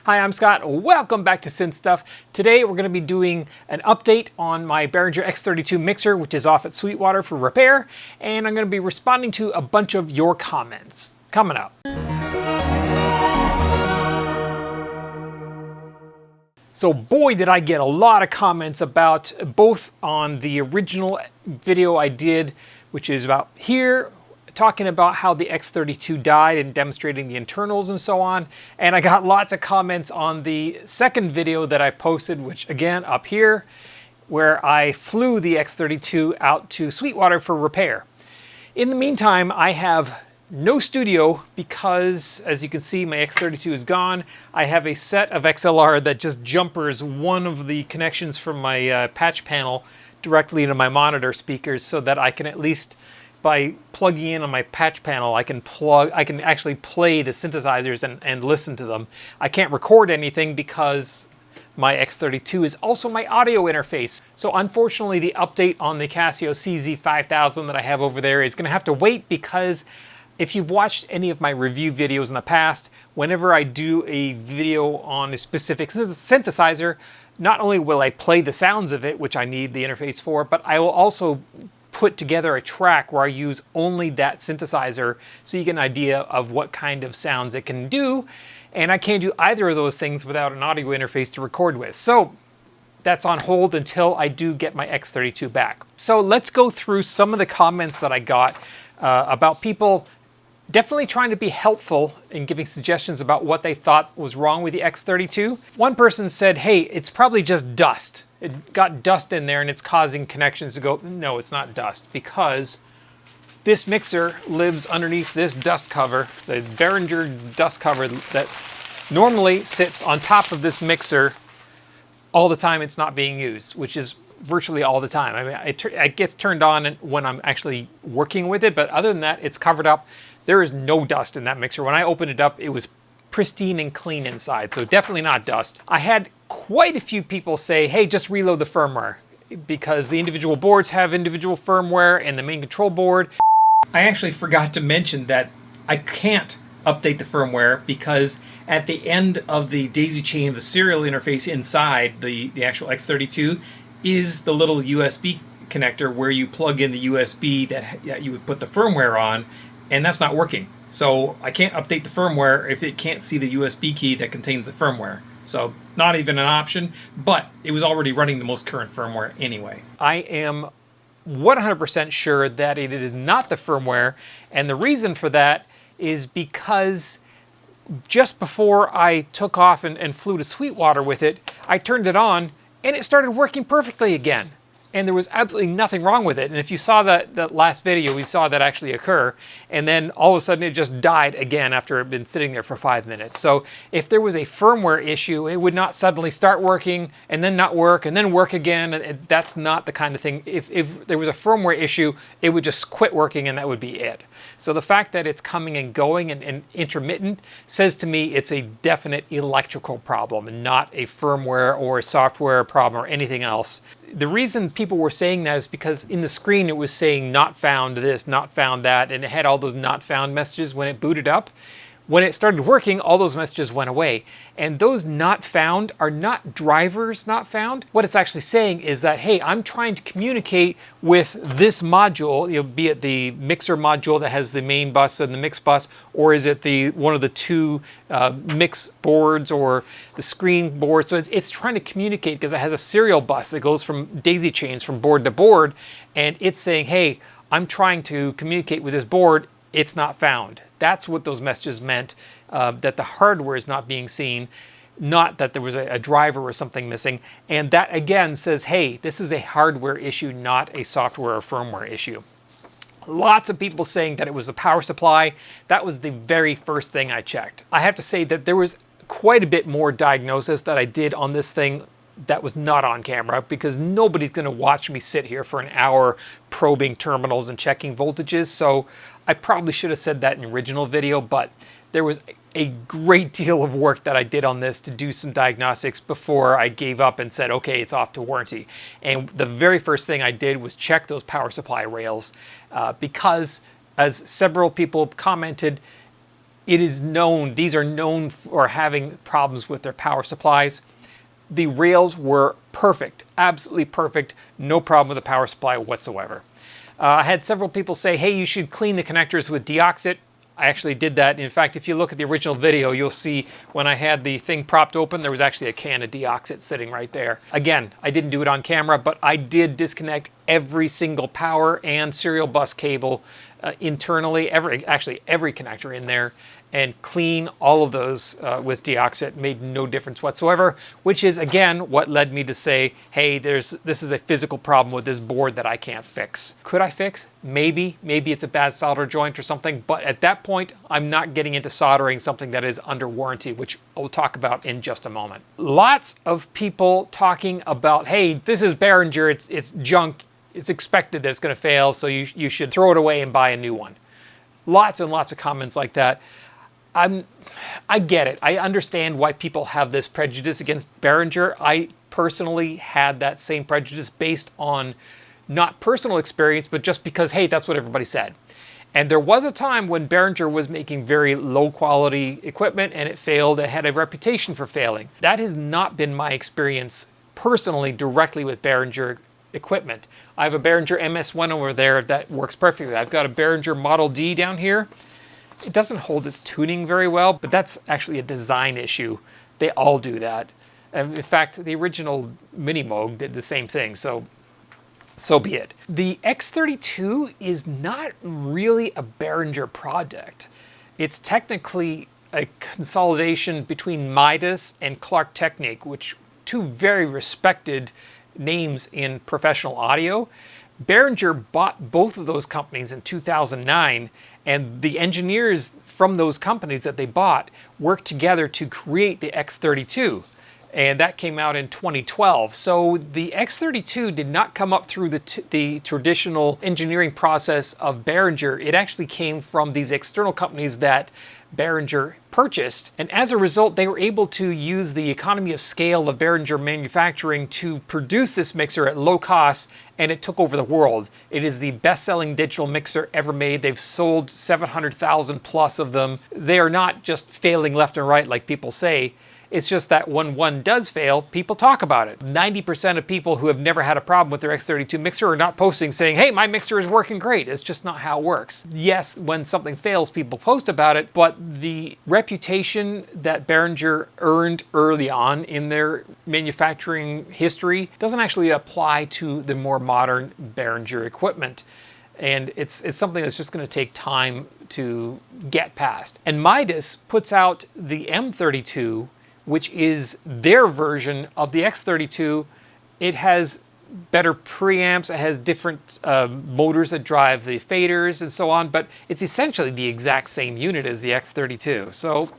Hi, I'm Scott. Welcome back to Synth Stuff. Today we're going to be doing an update on my Behringer X32 mixer, which is off at Sweetwater for repair, and I'm going to be responding to a bunch of your comments. Coming up. So boy, did I get a lot of comments about both on the original video I did, which is about here, talking about how the X32 died and demonstrating the internals and so on. And I got lots of comments on the second video that I posted, which again, up here, where I flew the X32 out to Sweetwater for repair. In the meantime, I have no studio because, as you can see, my X32 is gone. I have a set of XLR that just jumpers one of the connections from my patch panel directly into my monitor speakers so that I can at least, by plugging in on my patch panel, I can actually play the synthesizers and listen to them. I can't record anything because my X32 is also my audio interface. So unfortunately, the update on the Casio CZ5000 that I have over there is going to have to wait, because if you've watched any of my review videos in the past, whenever I do a video on a specific synthesizer, not only will I play the sounds of it, which I need the interface for, but I will also put together a track where I use only that synthesizer so you get an idea of what kind of sounds it can do. And I can't do either of those things without an audio interface to record with. So that's on hold until I do get my X32 back. So let's go through some of the comments that I got about people definitely trying to be helpful in giving suggestions about what they thought was wrong with the X32. One person said, hey, it's probably just dust. It got dust in there and it's causing connections to go. No, it's not dust, because this mixer lives underneath this dust cover, the Behringer dust cover that normally sits on top of this mixer all the time it's not being used, which is virtually all the time. I mean, it gets turned on when I'm actually working with it, but other than that, it's covered up. There is no dust in that mixer. When I opened it up, it was pristine and clean inside, so definitely not dust. I had quite a few people say, hey, just reload the firmware, because the individual boards have individual firmware and the main control board. I actually forgot to mention that I can't update the firmware, because at the end of the daisy chain, the serial interface inside the actual X32 is the little USB connector where you plug in the USB that you would put the firmware on, and that's not working. So I can't update the firmware if it can't see the USB key that contains the firmware. So not even an option, but it was already running the most current firmware anyway. I am 100% sure that it is not the firmware, and the reason for that is because just before I took off and flew to Sweetwater with it, I turned it on and it started working perfectly again. And there was absolutely nothing wrong with it. And if you saw that last video, we saw that actually occur. And then all of a sudden it just died again after it had been sitting there for 5 minutes. So if there was a firmware issue, it would not suddenly start working and then not work and then work again. And that's not the kind of thing. If there was a firmware issue, it would just quit working and that would be it. So the fact that it's coming and going and intermittent says to me it's a definite electrical problem and not a firmware or a software problem or anything else. The reason people were saying that is because in the screen it was saying not found this, not found that, and it had all those not found messages when it booted up. When it started working, all those messages went away. And those not found are not drivers not found. What it's actually saying is that, hey, I'm trying to communicate with this module, be it the mixer module that has the main bus and the mix bus, or is it one of the two mix boards or the screen board. So it's trying to communicate because it has a serial bus that goes from daisy chains from board to board. And it's saying, hey, I'm trying to communicate with this board. It's not found. That's what those messages meant, that the hardware is not being seen, not that there was a driver or something missing. And that again says, hey, this is a hardware issue, not a software or firmware issue. Lots of people saying that it was a power supply. That was the very first thing I checked. I have to say that there was quite a bit more diagnosis that I did on this thing that was not on camera, because nobody's going to watch me sit here for an hour probing terminals and checking voltages. So I probably should have said that in the original video, but there was a great deal of work that I did on this to do some diagnostics before I gave up and said, okay, it's off to warranty. And the very first thing I did was check those power supply rails because, as several people commented, It is known, these are known for having problems with their power supplies. The rails were perfect, absolutely perfect, no problem with the power supply whatsoever. I had several people say, hey, you should clean the connectors with DeOxit. I actually did that. In fact, if you look at the original video, you'll see when I had the thing propped open, there was actually a can of DeOxit sitting right there. Again, I didn't do it on camera, but I did disconnect every single power and serial bus cable internally, actually every connector in there, and clean all of those with DeOxit. Made no difference whatsoever, which is again what led me to say, hey, this is a physical problem with this board that I can't fix. Could I fix? Maybe it's a bad solder joint or something, but at that point I'm not getting into soldering something that is under warranty, which I'll talk about in just a moment. Lots of people talking about, hey, this is Behringer, it's junk, it's expected that it's going to fail, so you should throw it away and buy a new one. Lots and lots of comments like that. I get it. I understand why people have this prejudice against Behringer. I personally had that same prejudice based on not personal experience, but just because, hey, that's what everybody said. And there was a time when Behringer was making very low quality equipment and it failed. It had a reputation for failing. That has not been my experience personally directly with Behringer equipment. I have a Behringer MS1 over there that works perfectly. I've got a Behringer Model D down here. It doesn't hold its tuning very well, but that's actually a design issue. They all do that. And in fact, the original Mini Moog did the same thing, so be it. The X32 is not really a Behringer product. It's technically a consolidation between Midas and Clark Technique, which two very respected names in professional audio. Behringer bought both of those companies in 2009, and the engineers from those companies that they bought worked together to create the X32, and that came out in 2012. So the X32 did not come up through the traditional engineering process of Behringer. It actually came from these external companies that Behringer purchased, and as a result they were able to use the economy of scale of Behringer manufacturing to produce this mixer at low cost, and it took over the world. It is the best-selling digital mixer ever made. They've sold 700,000 plus of them. They are not just failing left and right like people say. It's just that when one does fail, people talk about it. 90% of people who have never had a problem with their X32 mixer are not posting saying, hey, my mixer is working great. It's just not how it works. Yes, when something fails, people post about it, but the reputation that Behringer earned early on in their manufacturing history doesn't actually apply to the more modern Behringer equipment. And it's something that's just going to take time to get past. And Midas puts out the M32, which is their version of the X32. It has better preamps, it has different motors that drive the faders and so on, but it's essentially the exact same unit as the X32. So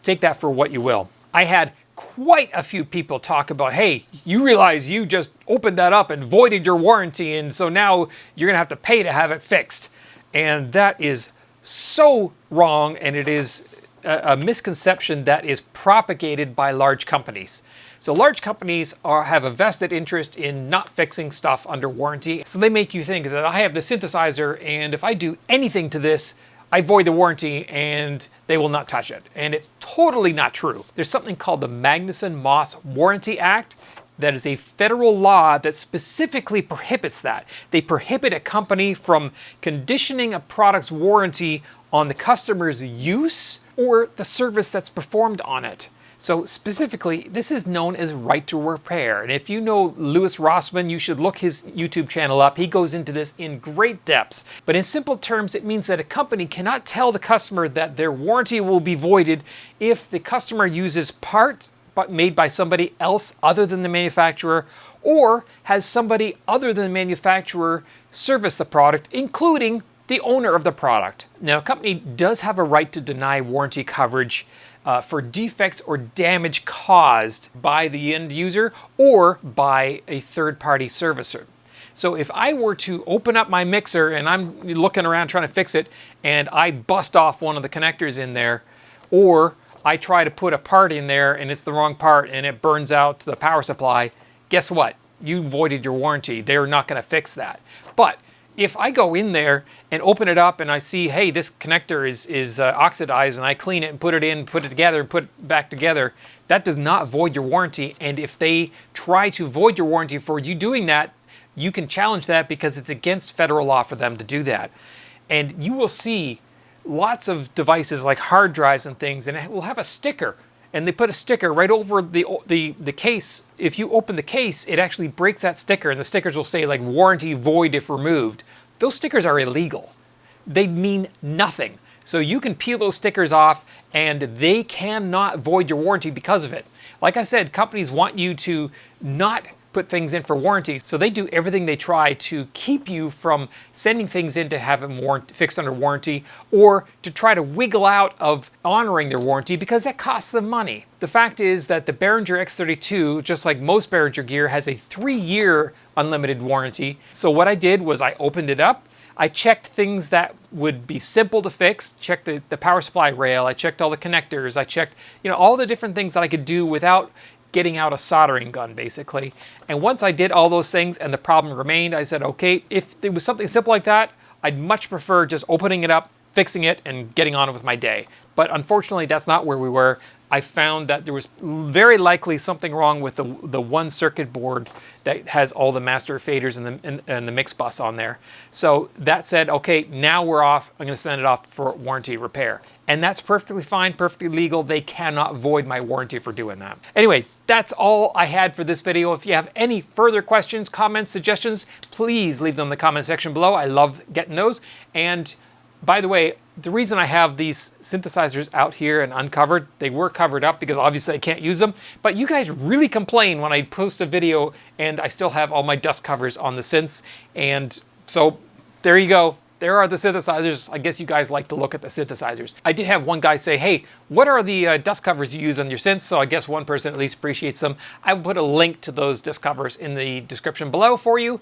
take that for what you will. I had quite a few people talk about, hey, you realize you just opened that up and voided your warranty, and so now you're gonna have to pay to have it fixed. And that is so wrong, and it is a misconception that is propagated by large companies. So large companies have a vested interest in not fixing stuff under warranty. So they make you think that I have the synthesizer, and if I do anything to this, I void the warranty and they will not touch it. And it's totally not true. There's something called the Magnuson-Moss Warranty Act. That is a federal law that specifically prohibits that. They prohibit a company from conditioning a product's warranty on the customer's use or the service that's performed on it. So specifically, this is known as right to repair. And if you know Louis Rossmann, you should look his YouTube channel up. He goes into this in great depths. But in simple terms, it means that a company cannot tell the customer that their warranty will be voided if the customer uses parts made by somebody else other than the manufacturer, or has somebody other than the manufacturer service the product, including the owner of the product. Now, a company does have a right to deny warranty coverage for defects or damage caused by the end user or by a third-party servicer. So if I were to open up my mixer and I'm looking around trying to fix it and I bust off one of the connectors in there, or I try to put a part in there and it's the wrong part and it burns out the power supply, guess what? You voided your warranty. They're not going to fix that. But If I go in there and open it up and I see, hey, this connector is oxidized, and I clean it and put it in, put it together and put it back together, that does not void your warranty. And if they try to void your warranty for you doing that, you can challenge that because it's against federal law for them to do that. And you will see lots of devices like hard drives and things, and it will have a sticker. And they put a sticker right over the case. If you open the case, it actually breaks that sticker, and the stickers will say like warranty void if removed. Those stickers are illegal. They mean nothing. So you can peel those stickers off and they cannot void your warranty because of it. Like I said, companies want you to not put things in for warranty, so they do everything they try to keep you from sending things in to have them fixed under warranty, or to try to wiggle out of honoring their warranty because that costs them money. The fact is that the Behringer X32, just like most Behringer gear, has a 3-year unlimited warranty. So what I did was I opened it up, I checked things that would be simple to fix, checked the power supply rail, I checked all the connectors, I checked all the different things that I could do without getting out a soldering gun, basically. And once I did all those things and the problem remained, I said, okay, if there was something simple like that, I'd much prefer just opening it up, fixing it, and getting on with my day. But unfortunately, that's not where we were. I found that there was very likely something wrong with the one circuit board that has all the master faders and the mix bus on there. So that said, okay, now we're off. I'm going to send it off for warranty repair. And that's perfectly fine, perfectly legal. They cannot void my warranty for doing that. Anyway, that's all I had for this video. If you have any further questions, comments, suggestions, please leave them in the comment section below. I love getting those. And by the way, the reason I have these synthesizers out here and uncovered, they were covered up because obviously I can't use them, but you guys really complain when I post a video and I still have all my dust covers on the synths. And so there you go. There are the synthesizers. I guess you guys like to look at the synthesizers. I did have one guy say, hey, what are the dust covers you use on your synths? So I guess one person at least appreciates them. I will put a link to those dust covers in the description below for you.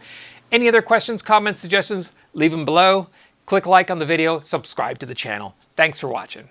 Any other questions, comments, suggestions, leave them below. Click like on the video, subscribe to the channel. Thanks for watching.